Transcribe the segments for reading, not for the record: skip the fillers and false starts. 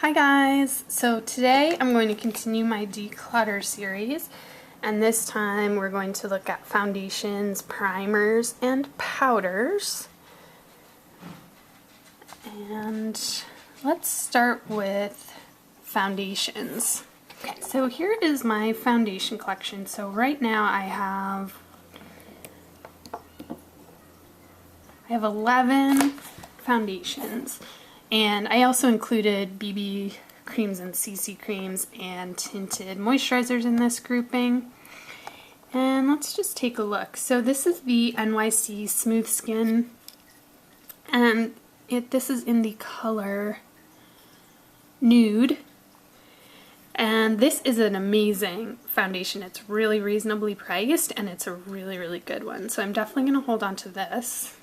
Hi guys! So today I'm going to continue my Declutter series, and this time we're going to look at foundations, primers, and powders. And let's start with foundations. Okay, so here is my foundation collection. So right now I have 11 foundations. And I also included BB creams and CC creams and tinted moisturizers in this grouping. And let's just take a look. So this is the NYC Smooth Skin, and this is in the color Nude. And this is an amazing foundation. It's really reasonably priced, and it's a really, really good one. So I'm definitely going to hold on to this.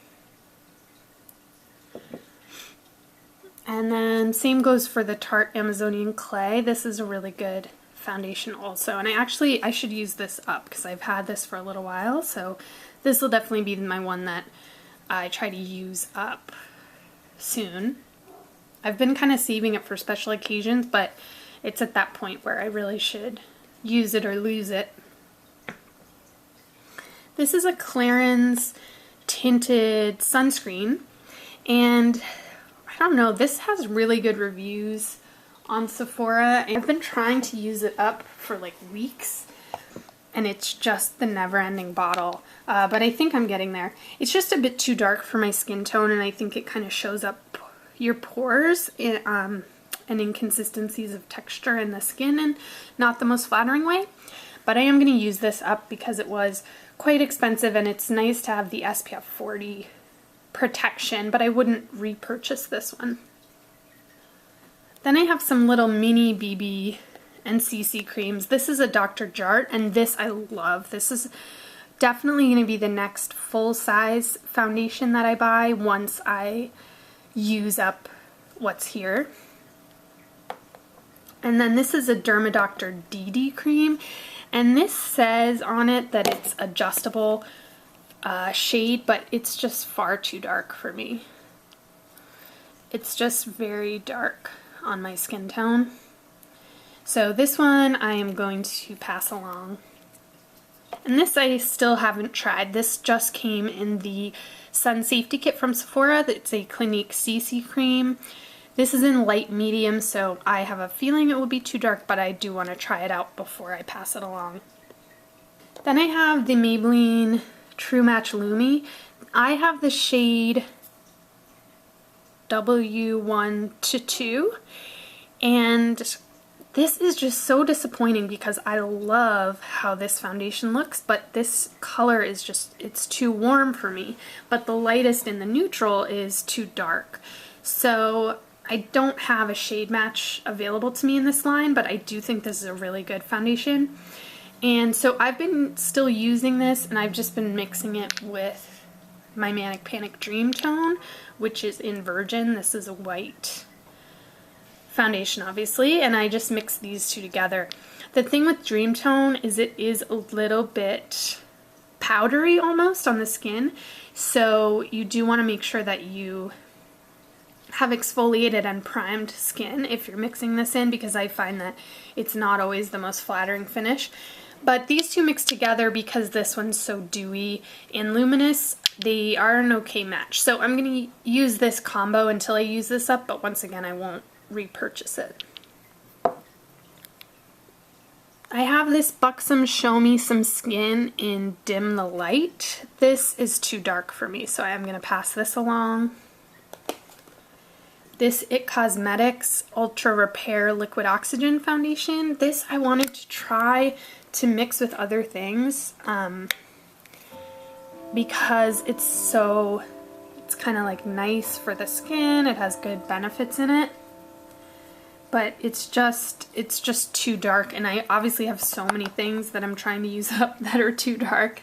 And then same goes for the Tarte Amazonian Clay. This is a really good foundation also. And I should use this up because I've had this for a little while. So this will definitely be my one that I try to use up soon. I've been kind of saving it for special occasions, but it's at that point where I really should use it or lose it. This is a Clarins tinted sunscreen, and I don't know, this has really good reviews on Sephora. I've been trying to use it up for like weeks, and it's just the never-ending bottle. But I think I'm getting there. It's just a bit too dark for my skin tone, and I think it kind of shows up your pores and inconsistencies of texture in the skin in not the most flattering way. But I am going to use this up because it was quite expensive, and it's nice to have the SPF 40 protection, but I wouldn't repurchase this one. Then I have some little mini BB and CC creams. This is a Dr. Jart, and this I love. This is definitely going to be the next full-size foundation that I buy once I use up what's here. And then this is a Dermadoctor DD cream, and this says on it that it's adjustable shade, but it's just far too dark for me. It's just very dark on my skin tone. So this one I am going to pass along. And this I still haven't tried. This just came in the Sun Safety Kit from Sephora. It's a Clinique CC cream. This is in light medium, so I have a feeling it will be too dark, but I do want to try it out before I pass it along. Then I have the Maybelline True Match Lumi. I have the shade W1 to 2, and this is just so disappointing because I love how this foundation looks, but this color is just, it's too warm for me. But the lightest in the neutral is too dark. So I don't have a shade match available to me in this line, but I do think this is a really good foundation. And so I've been still using this, and I've just been mixing it with my Manic Panic Dream Tone, which is in Virgin. This is a white foundation, obviously, and I just mix these two together. The thing with Dream Tone is it is a little bit powdery almost on the skin, so you do want to make sure that you have exfoliated and primed skin if you're mixing this in, because I find that it's not always the most flattering finish. But these two mixed together, because this one's so dewy and luminous, they are an okay match. So I'm going to use this combo until I use this up, but once again I won't repurchase it. I have this Buxom Show Me Some Skin in Dim the Light. This is too dark for me, so I am going to pass this along. This IT Cosmetics Ultra Repair Liquid Oxygen Foundation. This I wanted to try to mix with other things because it's kind of like nice for the skin. It has good benefits in it, but it's just too dark, and I obviously have so many things that I'm trying to use up that are too dark,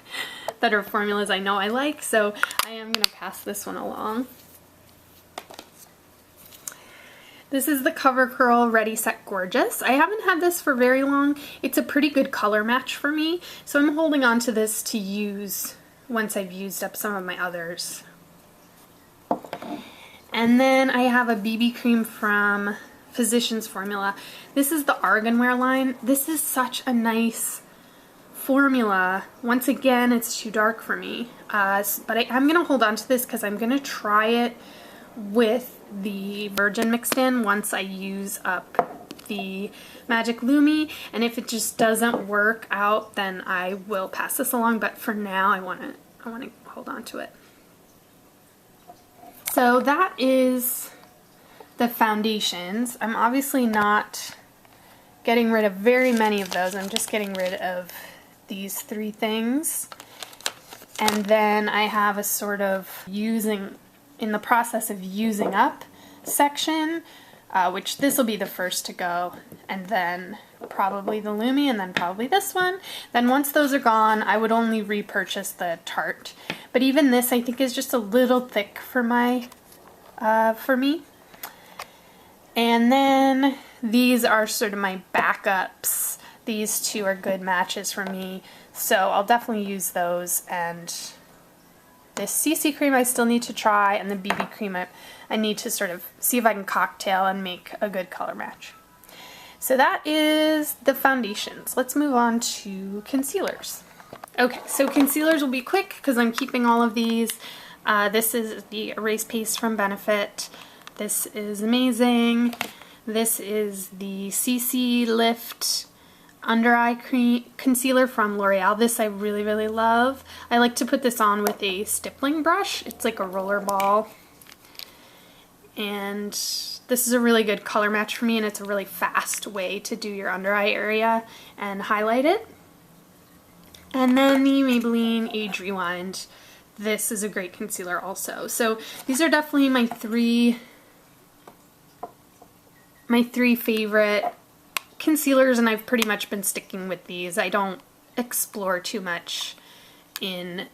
that are formulas I know I like, so I am going to pass this one along. This is the CoverCurl Ready Set Gorgeous. I haven't had this for very long. It's a pretty good color match for me, so I'm holding on to this to use once I've used up some of my others. And then I have a BB cream from Physicians Formula. This is the Arganwear line. This is such a nice formula. Once again, it's too dark for me, but I'm going to hold on to this because I'm going to try it with the Virgin mixed in once I use up the Magic Lumi, and if it just doesn't work out, then I will pass this along, but for now I want to hold on to it. So that is the foundations. I'm obviously not getting rid of very many of those. I'm just getting rid of these 3 things. And then I have a sort of in the process of using up section, which this will be the first to go, and then probably the Lumi, and then probably this one. Then once those are gone, I would only repurchase the Tarte. But even this I think is just a little thick for me. And then these are sort of my backups. These 2 are good matches for me, so I'll definitely use those. And this CC cream I still need to try, and the BB cream I need to sort of see if I can cocktail and make a good color match. So that is the foundations. Let's move on to concealers. Okay, so concealers will be quick because I'm keeping all of these. This is the Erase Paste from Benefit. This is amazing. This is the CC Lift Under Eye Concealer from L'Oreal. This I really, really love. I like to put this on with a stippling brush. It's like a roller ball. And this is a really good color match for me, and it's a really fast way to do your under eye area and highlight it. And then the Maybelline Age Rewind. This is a great concealer also. So these are definitely my three favorite concealers, and I've pretty much been sticking with these. I don't explore too much in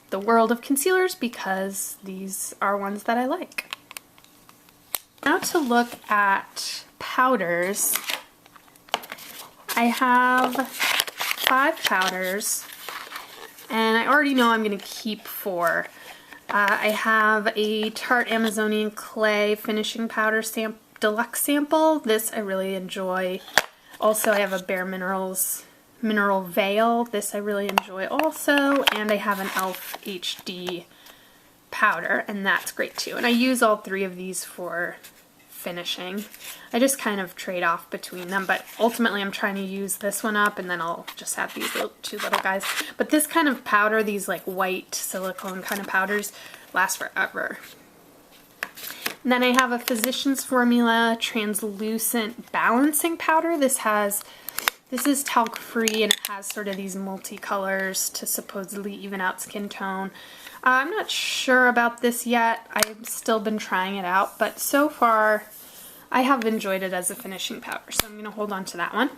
the world of concealers because these are ones that I like. Now to look at powders, I have 5 powders, and I already know I'm going to keep 4. I have a Tarte Amazonian Clay Finishing Powder Deluxe Sample. This I really enjoy. Also, I have a Bare Minerals Mineral Veil. This I really enjoy also. And I have an e.l.f. HD powder, and that's great too. And I use all 3 of these for finishing. I just kind of trade off between them, but ultimately I'm trying to use this one up, and then I'll just have these 2 little guys. But this kind of powder, these like white silicone kind of powders, last forever. And then I have a Physicians Formula Translucent Balancing Powder. This is talc free, and it has sort of these multicolors to supposedly even out skin tone. I'm not sure about this yet. I've still been trying it out, but so far I have enjoyed it as a finishing powder, so I'm going to hold on to that one.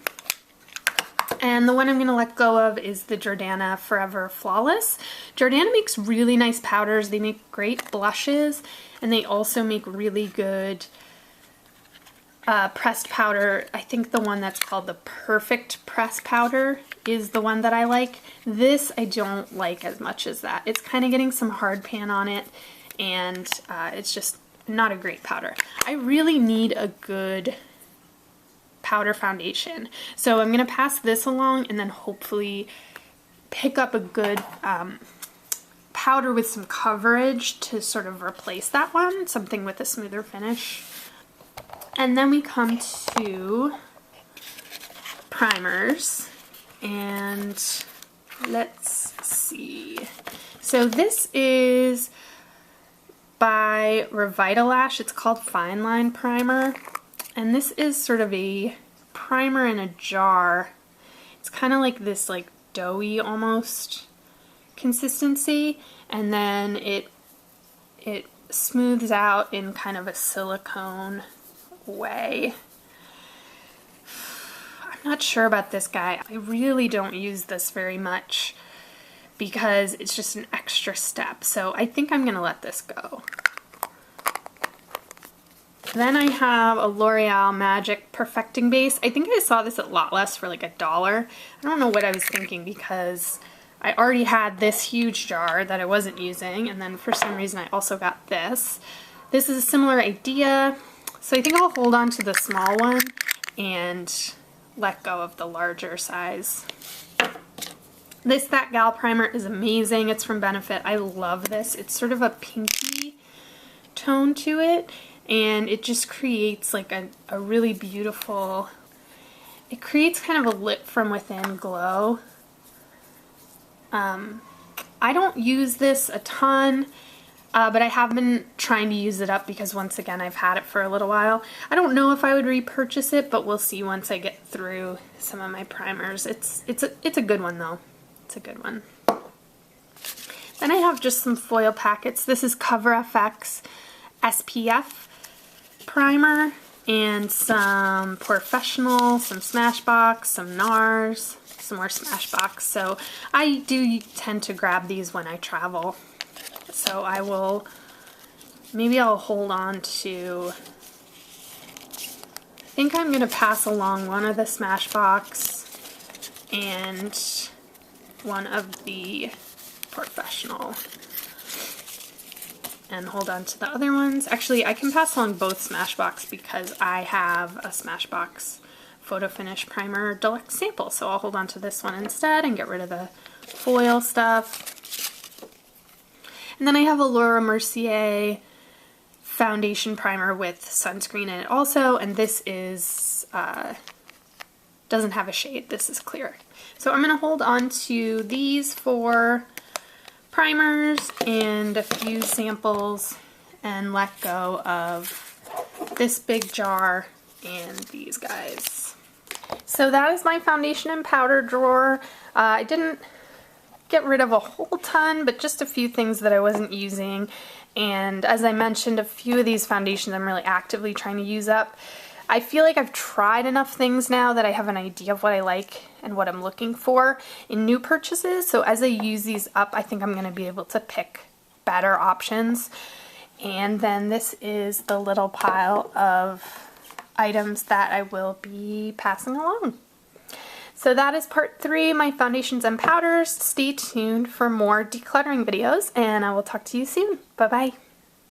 And the one I'm going to let go of is the Jordana Forever Flawless. Jordana makes really nice powders. They make great blushes, and they also make really good pressed powder. I think the one that's called the Perfect Press Powder is the one that I like. This I don't like as much as that. It's kind of getting some hard pan on it, and it's just not a great powder. I really need a good powder foundation, so I'm going to pass this along and then hopefully pick up a good powder with some coverage to sort of replace that one, something with a smoother finish. And then we come to primers, and let's see. So this is by Revitalash. It's called Fine Line Primer, and this is sort of a primer in a jar. It's kind of like this like doughy almost consistency, and then it smooths out in kind of a silicone way. I'm not sure about this guy. I really don't use this very much because it's just an extra step, so I think I'm gonna let this go. Then I have a L'Oreal Magic Perfecting Base. I think I saw this at Lot Less for like $1. I don't know what I was thinking because I already had this huge jar that I wasn't using, and then for some reason I also got this. This is a similar idea. So I think I'll hold on to the small one and let go of the larger size. This That Gal primer is amazing. It's from Benefit. I love this. It's sort of a pinky tone to it, and it just creates like a really beautiful, it creates kind of a lit from within glow. I don't use this a ton, but I have been trying to use it up because once again I've had it for a little while. I don't know if I would repurchase it, but we'll see once I get through some of my primers. It's a good one though. It's a good one. Then I have just some foil packets. This is Cover FX SPF primer and some Professional, some Smashbox, some NARS, some more Smashbox. So I do tend to grab these when I travel. So maybe I'll hold on to, I think I'm going to pass along one of the Smashbox and one of the Professional and hold on to the other ones. Actually, I can pass along both Smashbox because I have a Smashbox Photo Finish Primer Deluxe sample. So I'll hold on to this one instead and get rid of the foil stuff. And then I have a Laura Mercier foundation primer with sunscreen in it also, and this is, doesn't have a shade, this is clear. So I'm going to hold on to these 4 primers and a few samples and let go of this big jar and these guys. So that is my foundation and powder drawer. I didn't get rid of a whole ton, but just a few things that I wasn't using. And as I mentioned, a few of these foundations I'm really actively trying to use up. I feel like I've tried enough things now that I have an idea of what I like and what I'm looking for in new purchases. So as I use these up, I think I'm going to be able to pick better options. And then this is the little pile of items that I will be passing along. So that is part 3, my foundations and powders. Stay tuned for more decluttering videos, and I will talk to you soon. Bye-bye.